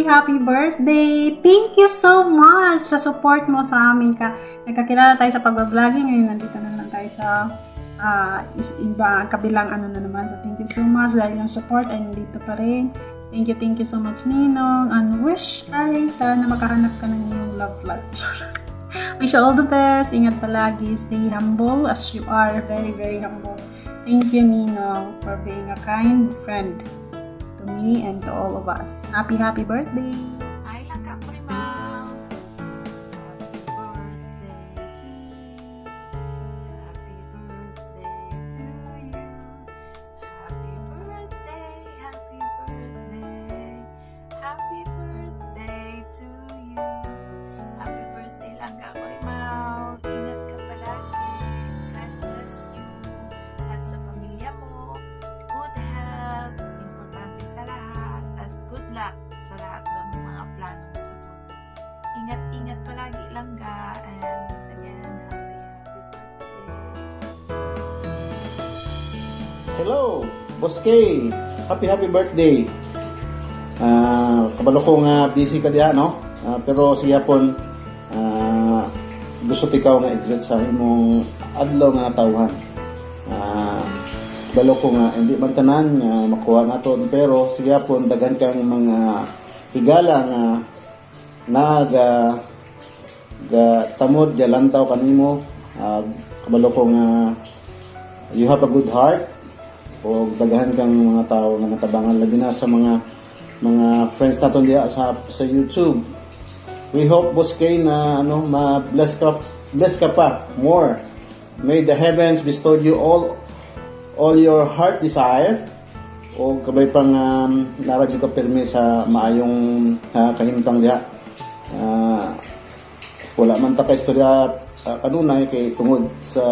Happy birthday! Thank you so much sa support mo sa amin. Nagkakilala tayo sa pag-vlogging. Ngayon, nandito naman tayo sa kabilang ano na naman. So, thank you so much dahil yung support ay nandito pa rin. Thank you so much, Ninong. And wish ay sana makahanap ka ng iyong love life. Wish you all the best. Ingat palagi. Stay humble as you are. Very, very humble. Thank you, Ninong, for being a kind friend to me and to all of us. Happy birthday! Ay, langga po rin, ma'am. Happy birthday to you. Happy birthday langga po rin, ma'am. Ingat ka palagi. God bless you. At sa pamilya mo, good health, importante sa lahat, at good luck sa lahat ng mga plano mo sa buhay. Ingat palagi langga, and once again, happy birthday. Hello, Boss K. Happy birthday. Kabalo ko nga busy ka diha, no? Pero siya pon gusto ikaw nga i-greet sa imong adlaw nga tawhan. Balo ko nga hindi man tanan nga makuha naton, pero siya pon daghan kang mga higala nga tamod lantaw kanimo. Kabalo ko nga you have a good heart, o daghan kang mga tao nga natabangan labi na sa mga friends naton diha sa YouTube. We hope, Boss K, na bless ka pa more. May the heavens bestow you all your heart desire, o kabay pang naradyo ka permi sa maayong kahimtang diha. Wala man ta ka istorya kanunay kay tungod sa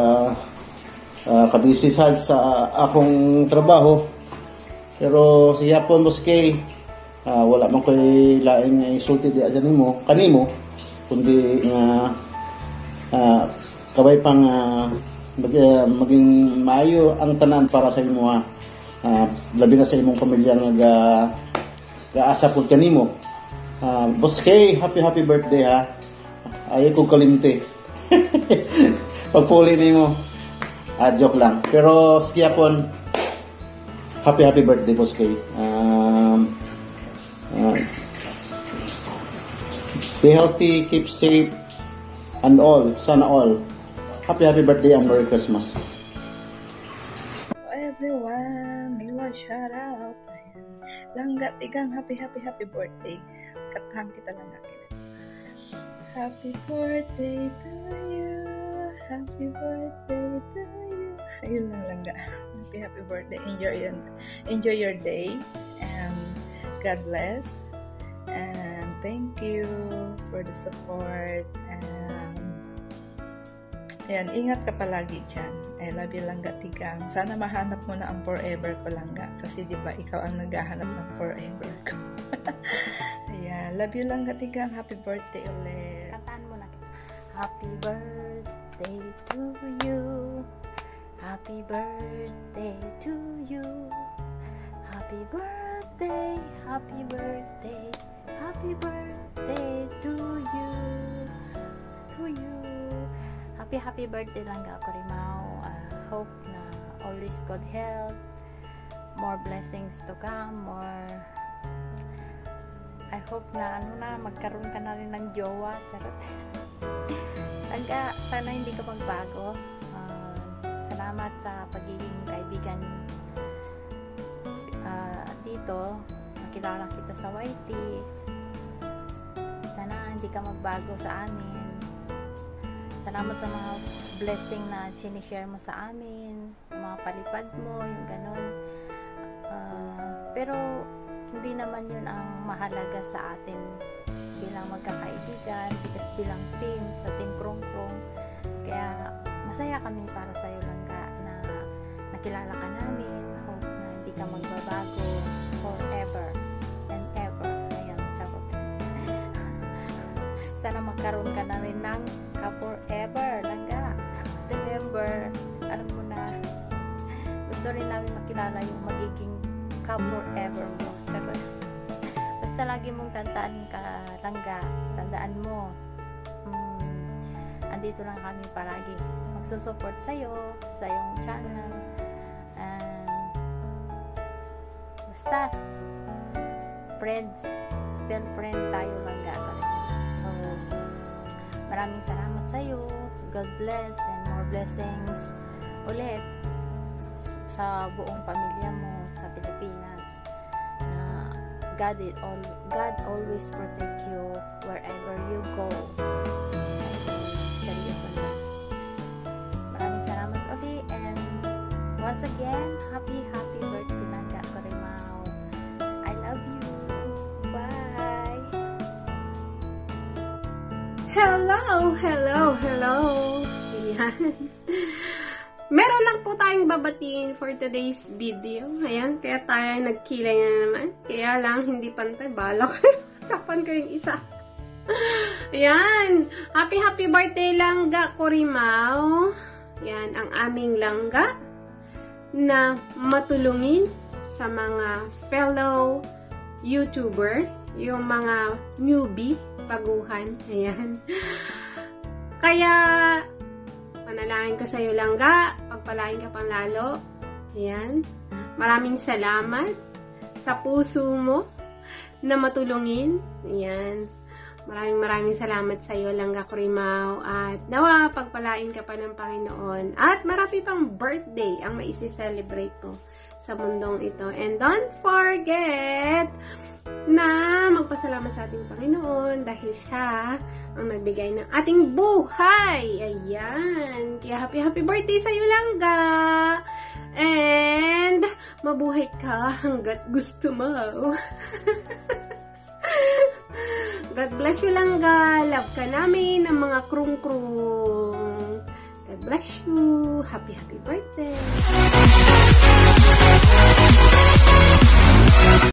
kabisi sa akong trabaho, pero siya po, Boss K, wala man ko'y laing nga isulti di ajan kanimo, kundi nga kabay pang maging maayo ang tanan para sa imo, labi na sa imong pamilya nga gaasa pud kanimo. Boss K, happy birthday, ha. Ay ko kalimte. Pagpuli nimo. Joke lang. Pero siya pon, happy birthday, Boss K. Be healthy, keep safe, and all. Sana all. Happy birthday and Merry Christmas. Everyone, Mila, shout out. Langga tigang happy birthday. Katang kita langga kita. Happy birthday to you. Happy birthday to you. Ayun lang langga. Happy birthday. Enjoy your day, and God bless, and thank you for the support, and ayan, ingat ka palagi dyan. I love you langga tigang. Sana mahanap mo na ang forever ko langga, kasi di ba ikaw ang naghahanap ng forever ko. Ayan, love you langga tigang. Happy birthday ulit. Kantaan mo na kita. Happy birthday to you. Happy birthday to you. Happy birthday, happy birthday, happy birthday to you. To you. Happy birthday langga ko rin, Mau. Hope na always good health, more blessings to come, more. I hope na magkaroon ka na rin ng jowa. Charot. Langga, sana hindi ka magbago. Salamat sa pagiging kaibigan dito. Nakilala kita sa YT. Sana hindi ka magbago sa amin. Salamat sa mga blessing na sinishare mo sa amin, mga palipad mo, yung ganun. Pero hindi naman yun ang mahalaga sa atin bilang magkakaibigan, bilang team, sa Team Krong Krong. Kaya masaya kami para sa'yo langga na nakilala ka namin. Hope na hindi ka magbabago forever and ever. Ayan, charot. magkaroon ka na rin ng ka-forever, langga. Remember, alam mo na, gusto rin namin makilala yung magiging ka-forever mo. Charot. Basta lagi mong tandaan ka, langga. Tandaan mo, andito lang kami palagi. Magsusupport sa'yo, sa iyong channel. And, basta, friends, still friend tayo langga. So, maraming salamat sa'yo. God bless and more blessings ulit sa buong pamilya mo sa Pilipinas. God always protect you wherever you go. Seryoso na. Maraming salamat ulit, and once again, happy birthday Langga Corimao. I love you. Bye. Hello. Ayan. Meron lang po tayong babatiin for today's video. Ayan, kaya tayo nagkilay na naman. Kaya lang, hindi pantay. Balak. Tapan ko yung isa. Ayan. Happy birthday Langga Corimao. Ayan, ang aming langga na matulungin sa mga fellow YouTuber, yung mga newbie, baguhan. Ayan. Kaya, panalangin ko sa iyo, langga. Pagpalain ka pang lalo. Ayan. Maraming salamat sa puso mo na matulungin. Ayan. Maraming salamat sa iyo, Langga Corimao. At nawa, pagpalain ka pa ng Panginoon. At marami pang birthday ang maisi-celebrate mo sa mundong ito. And don't forget na magpasalamat sa ating Panginoon dahil siya ang nagbigay ng ating buhay. Ayan. Kaya happy birthday sa iyo, Langga. And mabuhay ka hanggat gusto mo. God bless you, Langga. Love ka namin ng mga krung-krung. God bless you. Happy birthday.